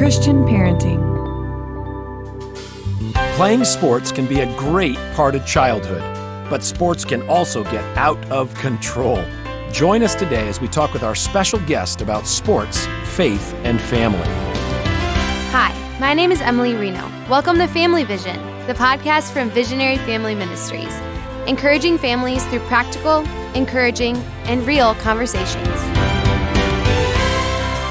Christian parenting. Playing sports can be a great part of childhood, but sports can also get out of control. Join us today as we talk with our special guest about sports, faith, and family. Hi, my name is Amy Rienow. Welcome to Family Vision, the podcast from Visionary Family Ministries, encouraging families through practical, encouraging, and real conversations.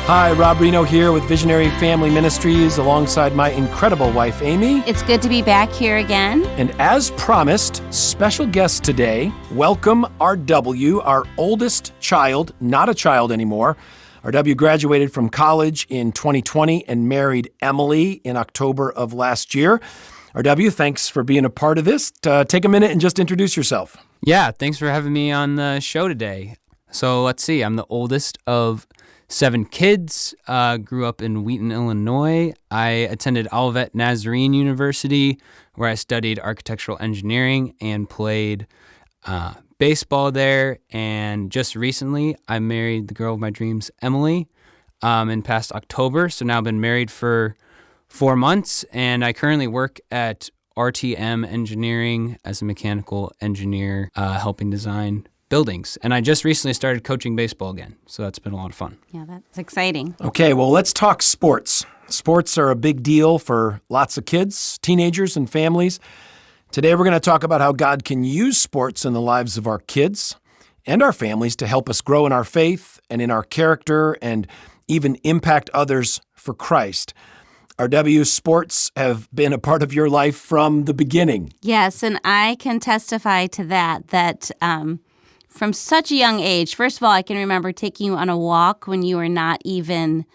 Hi, Rob Rienow here with Visionary Family Ministries alongside my incredible wife, Amy. It's good to be back here again. And as promised, special guest today, welcome RW, our oldest child, not a child anymore. RW graduated from college in 2020 and married Emily in October of last year. RW, thanks for being a part of this. Take a minute and just introduce yourself. Yeah, thanks for having me on the show today. So let's see, I'm the oldest of 7 kids, grew up in Wheaton, Illinois. I attended Olivet Nazarene University, where I studied architectural engineering and played baseball there. And just recently, I married the girl of my dreams, Emily, in past October. So now I've been married for 4 months, and I currently work at RTM Engineering as a mechanical engineer, helping design buildings. And I just recently started coaching baseball again, so that's been a lot of fun. Yeah, that's exciting. Okay, well, let's talk sports. Sports are a big deal for lots of kids, teenagers, and families. Today, we're going to talk about how God can use sports in the lives of our kids and our families to help us grow in our faith and in our character and even impact others for Christ. RW, sports have been a part of your life from the beginning. Yes, and I can testify to that from such a young age. First of all, I can remember taking you on a walk when you were not even,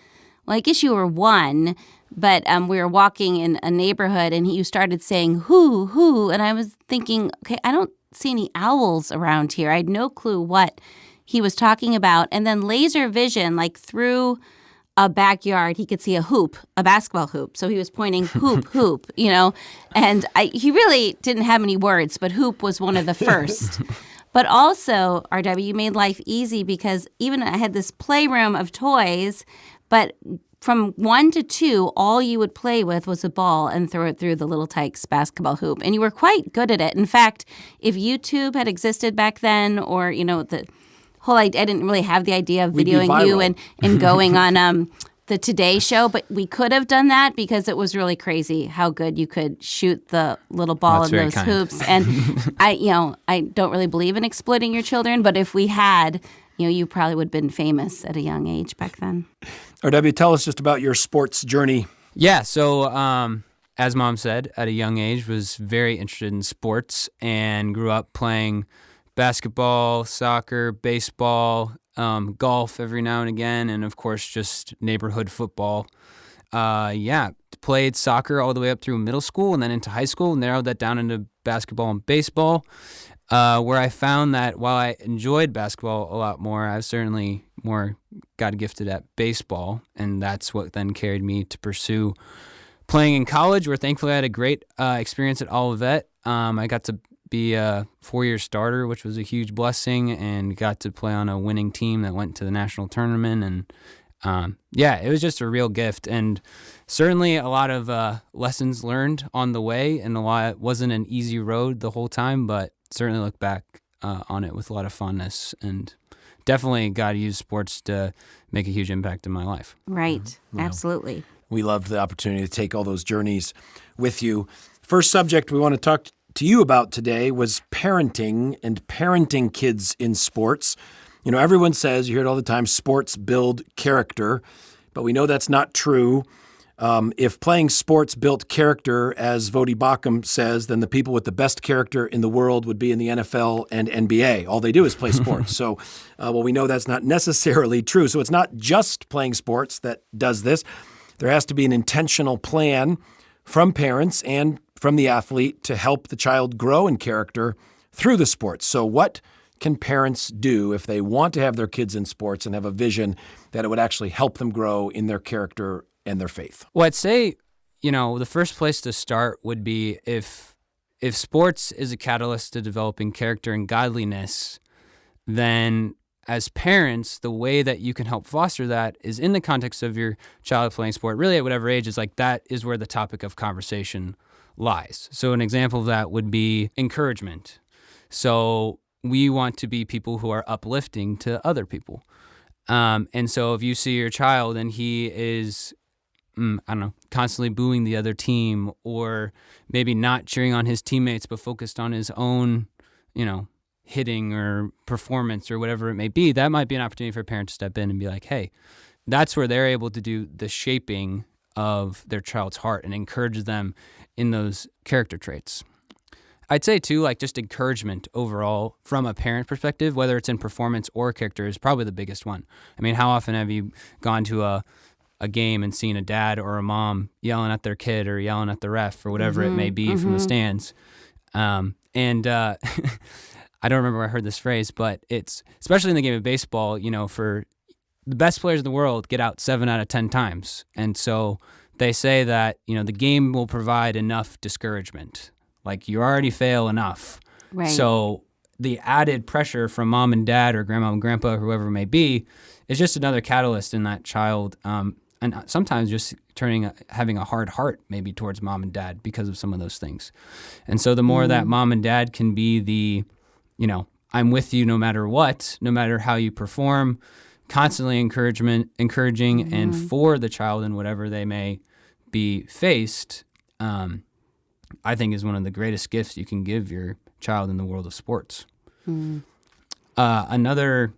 well, I guess you were 1, but we were walking in a neighborhood and you started saying, who, and I was thinking, okay, I don't see any owls around here. I had no clue what he was talking about. And then laser vision, like through a backyard, he could see a hoop, a basketball hoop. So he was pointing hoop, and he really didn't have any words, but hoop was one of the first. But also, RW, you made life easy because even I had this playroom of toys, but from 1 to 2, all you would play with was a ball and throw it through the Little Tykes basketball hoop. And you were quite good at it. In fact, if YouTube had existed back then, or, the whole idea, I didn't really have the idea of videoing you and going on the Today Show, but we could have done that because it was really crazy how good you could shoot the little ball in those hoops. And I don't really believe in exploiting your children, but if we had, you probably would have been famous at a young age back then. RW, tell us just about your sports journey. Yeah, so as Mom said, at a young age, was very interested in sports and grew up playing basketball, soccer, baseball, golf every now and again, and of course just neighborhood football. Played soccer all the way up through middle school and then into high school, narrowed that down into basketball and baseball, where I found that while I enjoyed basketball a lot more, I was certainly more got gifted at baseball, and that's what then carried me to pursue playing in college, where thankfully I had a great experience at Olivet. I got to be a 4-year starter, which was a huge blessing, and got to play on a winning team that went to the national tournament. And it was just a real gift, and certainly a lot of lessons learned on the way, and it wasn't an easy road the whole time, but certainly look back on it with a lot of fondness, and definitely God used sports to make a huge impact in my life. Right. Mm-hmm. Absolutely. We loved the opportunity to take all those journeys with you. First subject we want to talk to you about today was parenting and parenting kids in sports. Everyone says, you hear it all the time, sports build character, but we know that's not true. If playing sports built character, as Vodi Bakum says, then the people with the best character in the world would be in the NFL and NBA. All they do is play sports. So, we know that's not necessarily true. So it's not just playing sports that does this. There has to be an intentional plan from parents and from the athlete to help the child grow in character through the sports. So what can parents do if they want to have their kids in sports and have a vision that it would actually help them grow in their character and their faith? Well, I'd say, the first place to start would be if sports is a catalyst to developing character and godliness, then as parents, the way that you can help foster that is in the context of your child playing sport, really at whatever age, is like that is where the topic of conversation lies. So an example of that would be encouragement. So we want to be people who are uplifting to other people. And so if you see your child and he is, I don't know, constantly booing the other team, or maybe not cheering on his teammates but focused on his own, hitting or performance or whatever it may be, that might be an opportunity for a parent to step in and be like, hey, that's where they're able to do the shaping of their child's heart and encourage them in those character traits. I'd say too, like just encouragement overall from a parent perspective, whether it's in performance or character, is probably the biggest one. I mean, how often have you gone to a game and seen a dad or a mom yelling at their kid or yelling at the ref or whatever it may be from the stands? I don't remember where I heard this phrase, but it's, especially in the game of baseball, for the best players in the world get out 7 out of 10 times. And so they say that, the game will provide enough discouragement. Like, you already fail enough. Right. So the added pressure from mom and dad or grandma and grandpa, or whoever it may be, is just another catalyst in that child. And sometimes just having a hard heart maybe towards mom and dad because of some of those things. And so the more that mom and dad can be the, I'm with you no matter what, no matter how you perform, constantly encouraging and for the child in whatever they may be faced, I think is one of the greatest gifts you can give your child in the world of sports. Another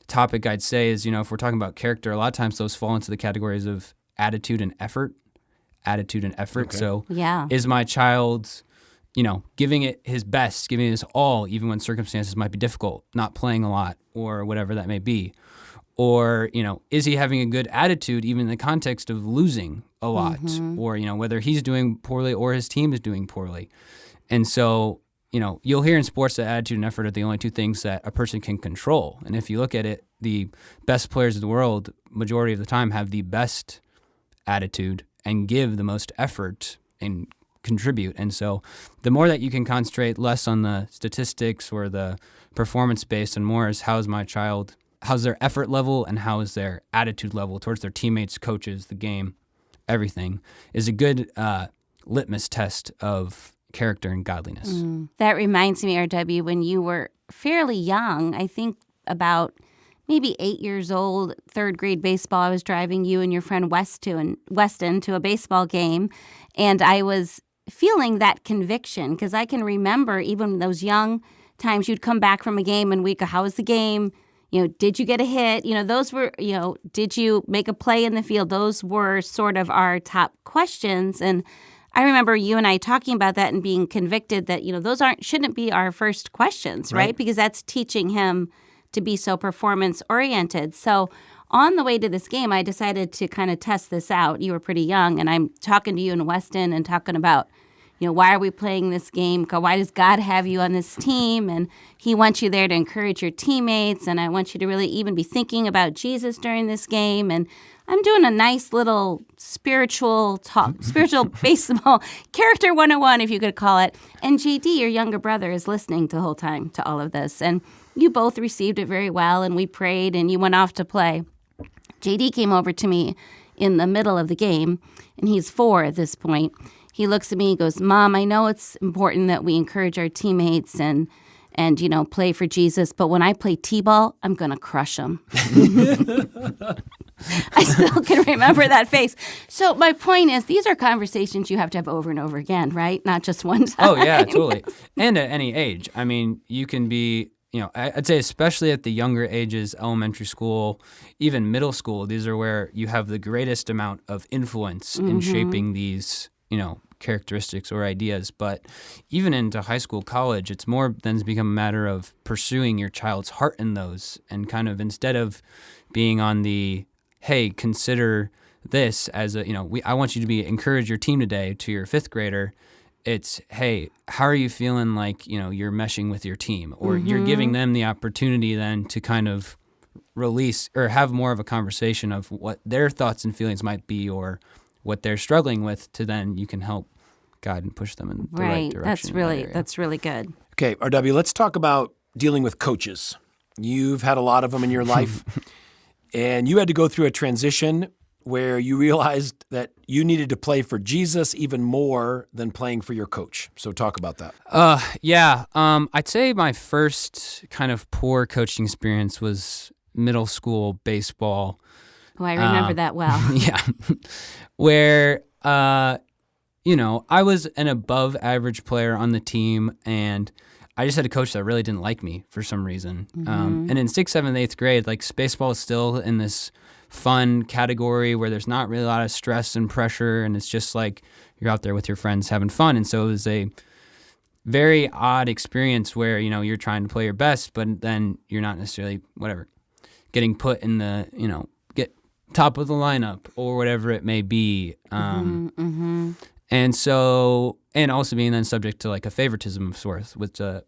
topic I'd say is, if we're talking about character, a lot of times those fall into the categories of attitude and effort. Okay. So is my child, giving it his best, giving it his all, even when circumstances might be difficult, not playing a lot or whatever that may be? Or, is he having a good attitude even in the context of losing a lot? Or, whether he's doing poorly or his team is doing poorly. And so, you'll hear in sports that attitude and effort are the only two things that a person can control. And if you look at it, the best players of the world, majority of the time, have the best attitude and give the most effort and contribute. And so the more that you can concentrate less on the statistics or the performance based and more is how's their effort level and how is their attitude level towards their teammates, coaches, the game, everything, is a good litmus test of character and godliness. That reminds me, RW, when you were fairly young, I think about maybe 8 years old, third grade baseball, I was driving you and your friend Weston to a baseball game, and I was feeling that conviction because I can remember even those young times you'd come back from a game and we'd go, how was the game? Did you get a hit? Those were, did you make a play in the field? Those were sort of our top questions. And I remember you and I talking about that and being convicted that, those shouldn't be our first questions, right? Because that's teaching him to be so performance oriented. So on the way to this game, I decided to kind of test this out. You were pretty young, and I'm talking to you in Weston and talking about, why are we playing this game? Why does God have you on this team? And he wants you there to encourage your teammates, and I want you to really even be thinking about Jesus during this game. And I'm doing a nice little spiritual baseball character 101, if you could call it. And JD, your younger brother, is listening the whole time to all of this. And you both received it very well, and we prayed, and you went off to play. JD came over to me in the middle of the game, and he's 4 at this point. He looks at me, he goes, Mom, I know it's important that we encourage our teammates and play for Jesus, but when I play T-ball, I'm going to crush them. I still can remember that face. So my point is, these are conversations you have to have over and over again, right? Not just one time. Oh, yeah, totally. And at any age. I mean, you can be, I'd say especially at the younger ages, elementary school, even middle school, these are where you have the greatest amount of influence in shaping these, characteristics or ideas. But even into high school, college, it's more than become a matter of pursuing your child's heart in those, and kind of instead of being on the, hey, consider this as I want you to encourage your team today to your 5th grader. It's, hey, how are you feeling like, you're meshing with your team, or you're giving them the opportunity then to kind of release or have more of a conversation of what their thoughts and feelings might be or what they're struggling with, to then you can help guide and push them in the right direction. That's really good. Okay, RW, let's talk about dealing with coaches. You've had a lot of them in your life, and you had to go through a transition where you realized that you needed to play for Jesus even more than playing for your coach. So talk about that. I'd say my first kind of poor coaching experience was middle school baseball. Oh, I remember that well. Yeah. Where, I was an above average player on the team, and I just had a coach that really didn't like me for some reason. And in 6th, 7th, 8th grade, like baseball is still in this fun category where there's not really a lot of stress and pressure, and it's just like you're out there with your friends having fun. And so it was a very odd experience where, you're trying to play your best, but then you're not necessarily, getting put in the, get top of the lineup or whatever it may be. And so, and also being then subject to like a favoritism of sorts with a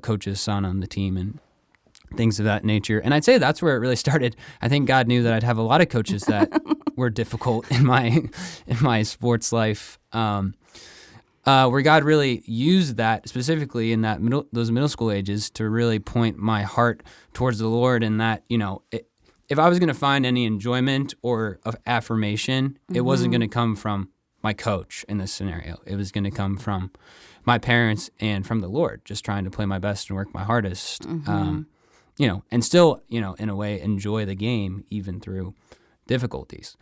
coach's son on the team and things of that nature. And I'd say that's where it really started. I think God knew that I'd have a lot of coaches that were difficult in my sports life, where God really used that specifically in those middle school ages to really point my heart towards the Lord, and that, if I was going to find any enjoyment or of affirmation, it wasn't going to come from my coach in this scenario. It was going to come from my parents and from the Lord, just trying to play my best and work my hardest, and still, in a way, enjoy the game even through difficulties.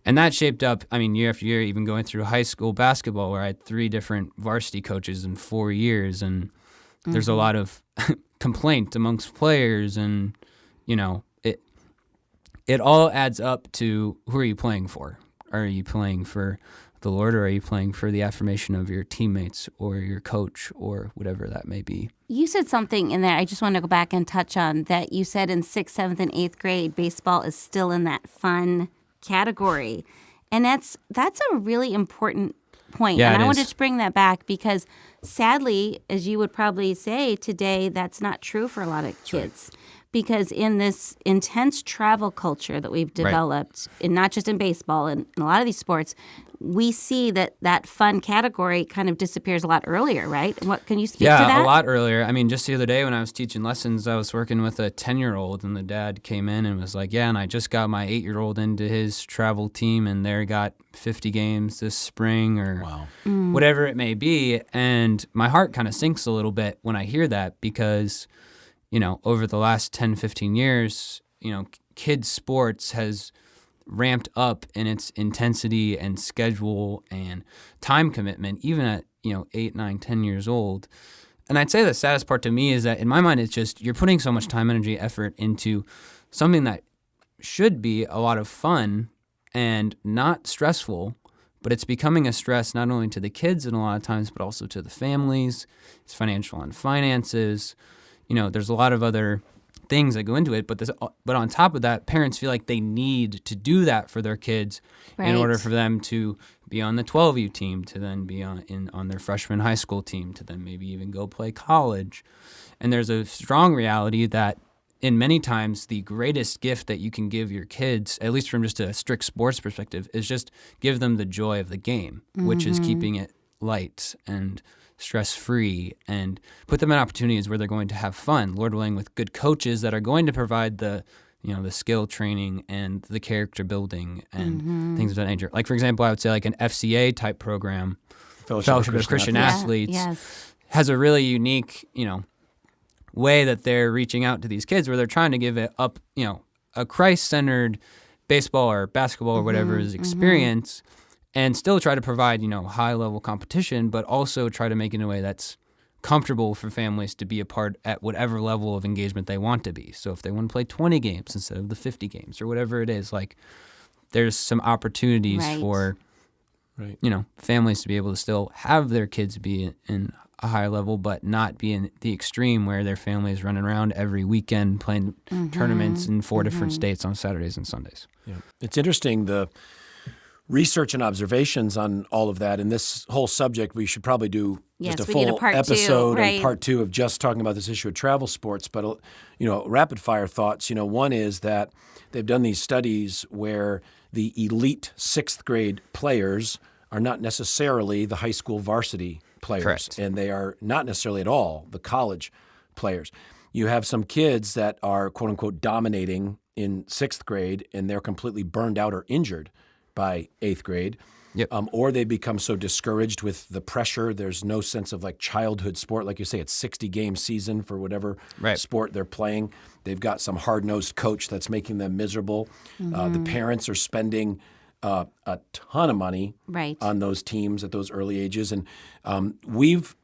And that shaped up, year after year, even going through high school basketball, where I had 3 different varsity coaches in 4 years, and there's a lot of complaint amongst players, and, it all adds up to, who are you playing for? Are you playing for the Lord, or are you playing for the affirmation of your teammates or your coach or whatever that may be? You said something in there I just want to go back and touch on, that you said in 6th, 7th, and 8th grade, baseball is still in that fun category. And that's a really important point. Yeah, and I is. want to just bring that back because sadly, as you would probably say today, that's not true for a lot of kids. Because in this intense travel culture that we've developed, and not just in baseball, and in a lot of these sports, we see that fun category kind of disappears a lot earlier, right? And what can you speak to that? Yeah, a lot earlier. Just the other day when I was teaching lessons, I was working with a 10-year-old, and the dad came in and was like, and I just got my 8-year-old into his travel team, and they got 50 games this spring, or whatever it may be. And my heart kind of sinks a little bit when I hear that, because over the last 10, 15 years, kids' sports has ramped up in its intensity and schedule and time commitment, even at, 8, 9, 10 years old. And I'd say the saddest part to me is that in my mind, it's just you're putting so much time, energy, effort into something that should be a lot of fun and not stressful, but it's becoming a stress not only to the kids in a lot of times, but also to the families. It's financial on finances. There's a lot of other things that go into it, but on top of that, parents feel like they need to do that for their kids in order for them to be on the 12U team, to then be on their freshman high school team, to then maybe even go play college. And there's a strong reality that in many times the greatest gift that you can give your kids, at least from just a strict sports perspective, is just give them the joy of the game, which is keeping it light and stress-free, and put them in opportunities where they're going to have fun, Lord willing, with good coaches that are going to provide the skill training and the character building and things of that nature. Like, for example, I would say like an FCA type program, Fellowship of Christian Athletes, has a really unique, way that they're reaching out to these kids, where they're trying to give it up, a Christ-centered baseball or basketball or whatever is experience, and still try to provide, high-level competition, but also try to make it in a way that's comfortable for families to be a part at whatever level of engagement they want to be. So if they want to play 20 games instead of the 50 games or whatever it is, like, there's some opportunities for, families to be able to still have their kids be in a high level, but not be in the extreme where their family is running around every weekend playing tournaments in 4 different states on Saturdays and Sundays. Yeah. It's interesting, the research and observations on all of that. And this whole subject, we should probably do just a full episode and part 2 of just talking about this issue of travel sports. But, rapid fire thoughts, one is that they've done these studies where the elite 6th grade players are not necessarily the high school varsity players. Correct. And they are not necessarily at all the college players. you have some kids that are quote unquote dominating in 6th grade and they're completely burned out or injured by 8th grade. Yep. Or they become so discouraged with the pressure. There's no sense of like childhood sport. Like you say, it's 60-game season for whatever sport they're playing. They've got some hard-nosed coach that's making them miserable. The parents are spending a ton of money on those teams at those early ages. And we've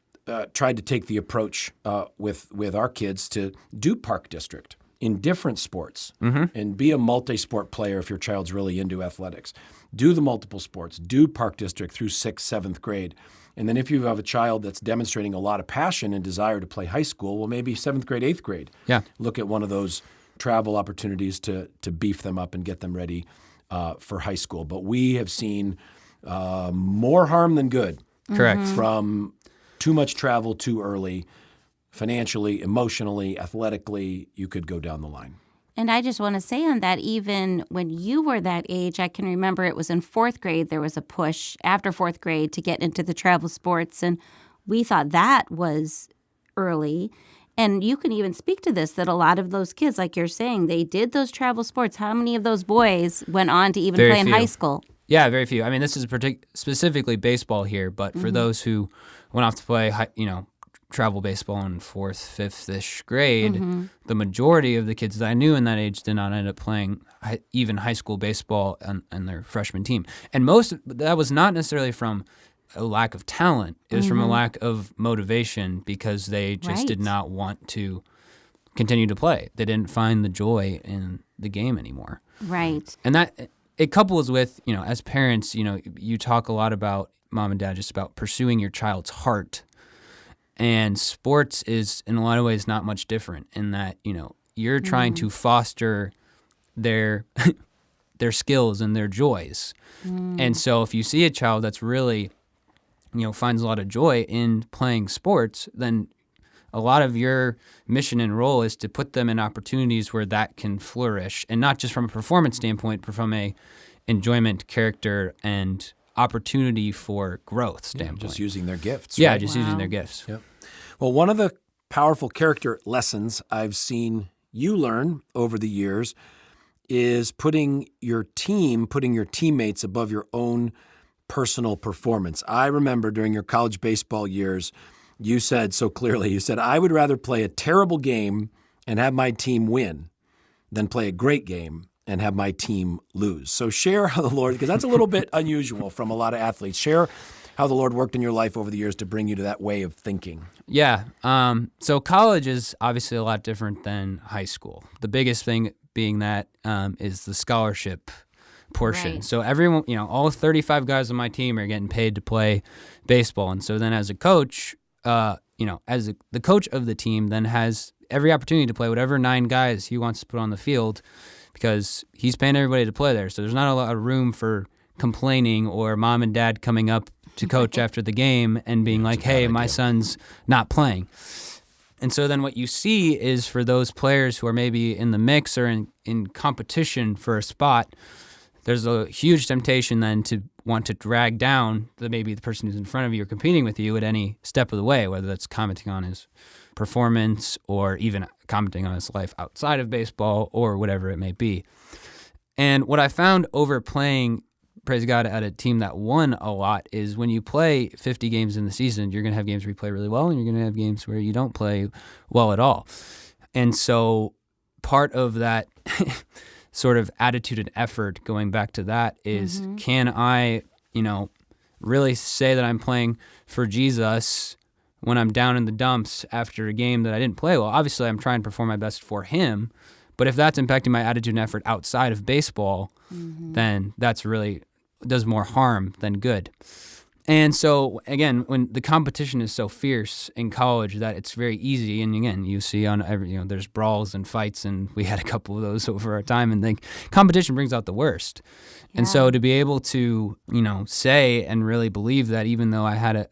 tried to take the approach with our kids to do park district in different sports and be a multi-sport player if your child's really into athletics. Do the multiple sports, do park district through 6th, 7th grade. And then if you have a child that's demonstrating a lot of passion and desire to play high school, well, maybe 7th grade, 8th grade. Yeah. Look at one of those travel opportunities to beef them up and get them ready for high school. But we have seen more harm than good. Correct. From too much travel too early, financially, emotionally, athletically, you could go down the line. And I just want to say on that, even when you were that age, I can remember it was in 4th grade, there was a push after 4th grade to get into the travel sports. And we thought that was early. And you can even speak to this, that a lot of those kids, like you're saying, they did those travel sports. How many of those boys went on to even play in high school? Yeah, very few. I mean, this is specifically baseball here, but for those who went off to play, travel baseball in 4th, 5th-ish grade, the majority of the kids that I knew in that age did not end up playing even high school baseball on their freshman team. And that was not necessarily from a lack of talent. It was from a lack of motivation because they just did not want to continue to play. They didn't find the joy in the game anymore. Right. And that it couples with, as parents, you talk a lot about, mom and dad, just about pursuing your child's heart. And sports is, in a lot of ways, not much different in that, you're trying to foster their skills and their joys. And so if you see a child that's really, finds a lot of joy in playing sports, then a lot of your mission and role is to put them in opportunities where that can flourish. And not just from a performance standpoint, but from a enjoyment, character, and opportunity for growth standpoint. Just using their gifts. Yeah, right? just using their gifts. Yep. Well, one of the powerful character lessons I've seen you learn over the years is putting your teammates above your own personal performance. I remember during your college baseball years, you said so clearly, I would rather play a terrible game and have my team win than play a great game and have my team lose. So share how the Lord, because that's a little bit unusual from a lot of athletes, share how the Lord worked in your life over the years to bring you to that way of thinking. Yeah. So college is obviously a lot different than high school. The biggest thing being that is the scholarship portion. Right. So everyone, all 35 guys on my team are getting paid to play baseball. And so then as a coach, the coach of the team then has every opportunity to play whatever 9 guys he wants to put on the field because he's paying everybody to play there. So there's not a lot of room for complaining or mom and dad coming up to coach after the game and being like, hey, my son's not playing. And so then what you see is for those players who are maybe in the mix or in competition for a spot, there's a huge temptation then to want to drag down maybe the person who's in front of you or competing with you at any step of the way, whether that's commenting on his performance or even commenting on his life outside of baseball or whatever it may be. And what I found over playing, praise God, at a team that won a lot is when you play 50 games in the season, you're going to have games where you play really well and you're going to have games where you don't play well at all. And so part of that sort of attitude and effort, going back to that, is can I, really say that I'm playing for Jesus when I'm down in the dumps after a game that I didn't play well? Obviously, I'm trying to perform my best for him, but if that's impacting my attitude and effort outside of baseball, then that's really does more harm than good. And so, again, when the competition is so fierce in college that it's very easy, and again, you see on every, there's brawls and fights, and we had a couple of those over our time, and the competition brings out the worst. Yeah. And so to be able to, say and really believe that even though I had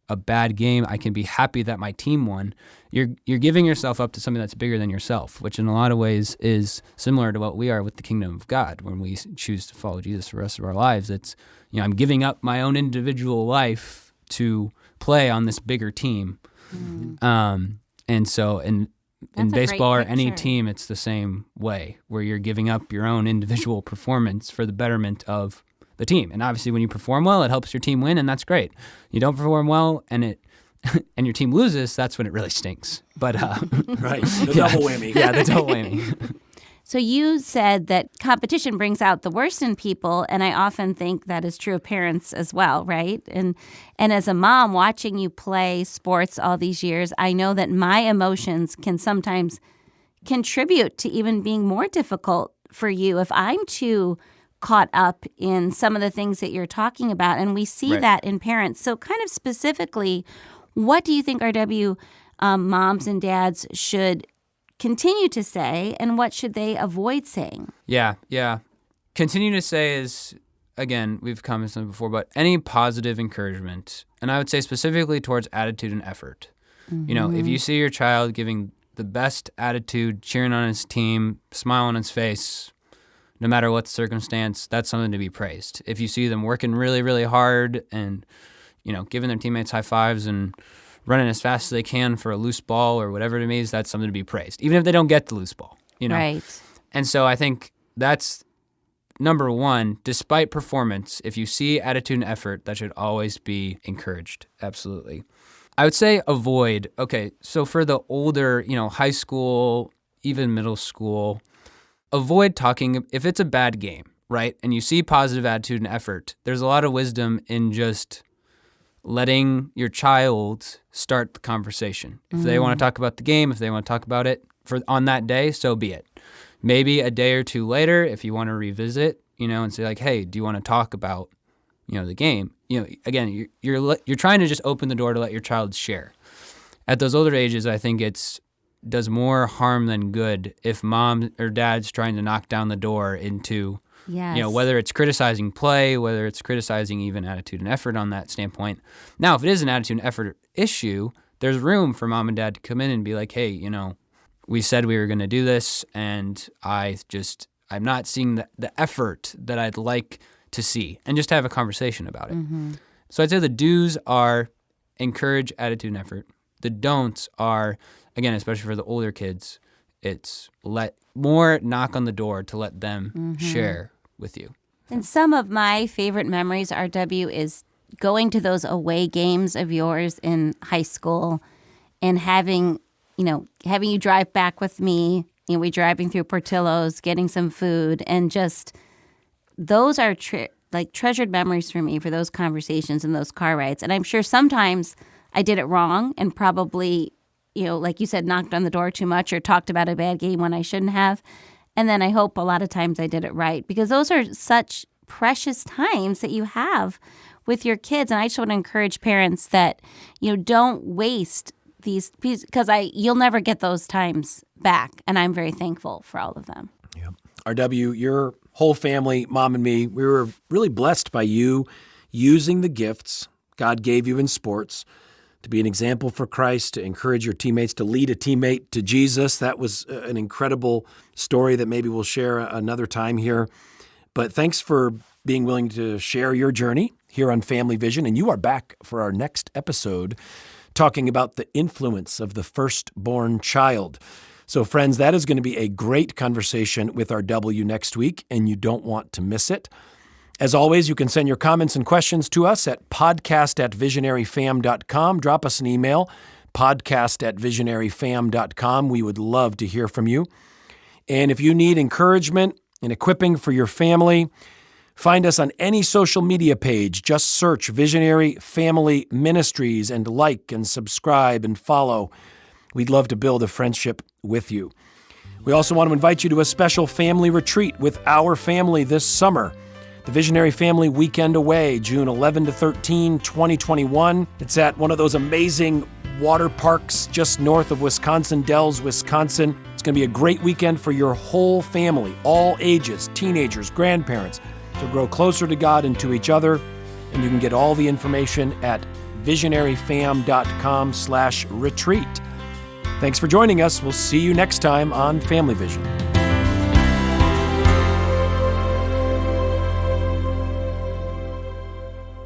a bad game, I can be happy that my team won, you're giving yourself up to something that's bigger than yourself, which in a lot of ways is similar to what we are with the kingdom of God. When we choose to follow Jesus for the rest of our lives, it's, I'm giving up my own individual life to play on this bigger team. And in That's a great baseball or any picture. team, it's the same way, where you're giving up your own individual performance for the betterment of the team. And obviously, when you perform well, it helps your team win, and that's great. You don't perform well, and your team loses, that's when it really stinks. But Right. The double whammy. yeah, the double whammy. So you said that competition brings out the worst in people, and I often think that is true of parents as well, right? And as a mom watching you play sports all these years, I know that my emotions can sometimes contribute to even being more difficult for you if I'm too caught up in some of the things that you're talking about, and we see Right. that in parents. So kind of specifically, what do you think RW moms and dads should continue to say, and what should they avoid saying? Yeah. Continue to say is, again, we've commented on it before, but any positive encouragement, and I would say specifically towards attitude and effort. You know, if you see your child giving the best attitude, cheering on his team, smile on his face, no matter what the circumstance, that's something to be praised. If you see them working really, really hard and, you know, giving their teammates high fives and running as fast as they can for a loose ball or whatever it means, that's something to be praised, even if they don't get the loose ball, you know? Right. And so I think that's number one. Despite performance, if you see attitude and effort, that should always be encouraged. Absolutely. I would say avoid. Okay, so for the older, you know, high school, even middle school, avoid talking if it's a bad game, right? And you see positive attitude and effort. There's a lot of wisdom in just letting your child start the conversation. If they want to talk about the game, if they want to talk about it on that day, so be it. Maybe a day or two later, if you want to revisit, you know, and say like, hey, do you want to talk about, you know, the game? You know, again, you're trying to just open the door to let your child share. At those older ages, I think does more harm than good if mom or dad's trying to knock down the door into, Yes. you know, whether it's criticizing play, whether it's criticizing even attitude and effort on that standpoint. Now, if it is an attitude and effort issue, there's room for mom and dad to come in and be like, hey, you know, we said we were going to do this, and I'm not seeing the effort that I'd like to see, and just have a conversation about it. So I'd say the do's are encourage attitude and effort. The don'ts are, again, especially for the older kids, it's let more knock on the door to let them share with you. And some of my favorite memories, RW, is going to those away games of yours in high school and having you drive back with me. You know, we driving through Portillo's, getting some food, and just those are treasured memories for me for those conversations and those car rides. And I'm sure sometimes I did it wrong and probably, you know, like you said, knocked on the door too much or talked about a bad game when I shouldn't have. And then I hope a lot of times I did it right, because those are such precious times that you have with your kids. And I just want to encourage parents that, you know, don't waste these pieces, because you'll never get those times back. And I'm very thankful for all of them. Yeah. RW, your whole family, mom and me, we were really blessed by you using the gifts God gave you in sports to be an example for Christ, to encourage your teammates, to lead a teammate to Jesus. That was an incredible story that maybe we'll share another time here. But thanks for being willing to share your journey here on Family Vision. And you are back for our next episode talking about the influence of the firstborn child. So friends, that is going to be a great conversation with our W next week, and you don't want to miss it. As always, you can send your comments and questions to us at podcast@visionaryfam.com. Drop us an email, podcast@visionaryfam.com. We would love to hear from you. And if you need encouragement and equipping for your family, find us on any social media page. Just search Visionary Family Ministries and like and subscribe and follow. We'd love to build a friendship with you. We also want to invite you to a special family retreat with our family this summer. The Visionary Family Weekend Away, June 11 to 13, 2021. It's at one of those amazing water parks just north of Wisconsin Dells, Wisconsin. It's going to be a great weekend for your whole family, all ages, teenagers, grandparents, to grow closer to God and to each other. And you can get all the information at visionaryfam.com/retreat. Thanks for joining us. We'll see you next time on Family Vision.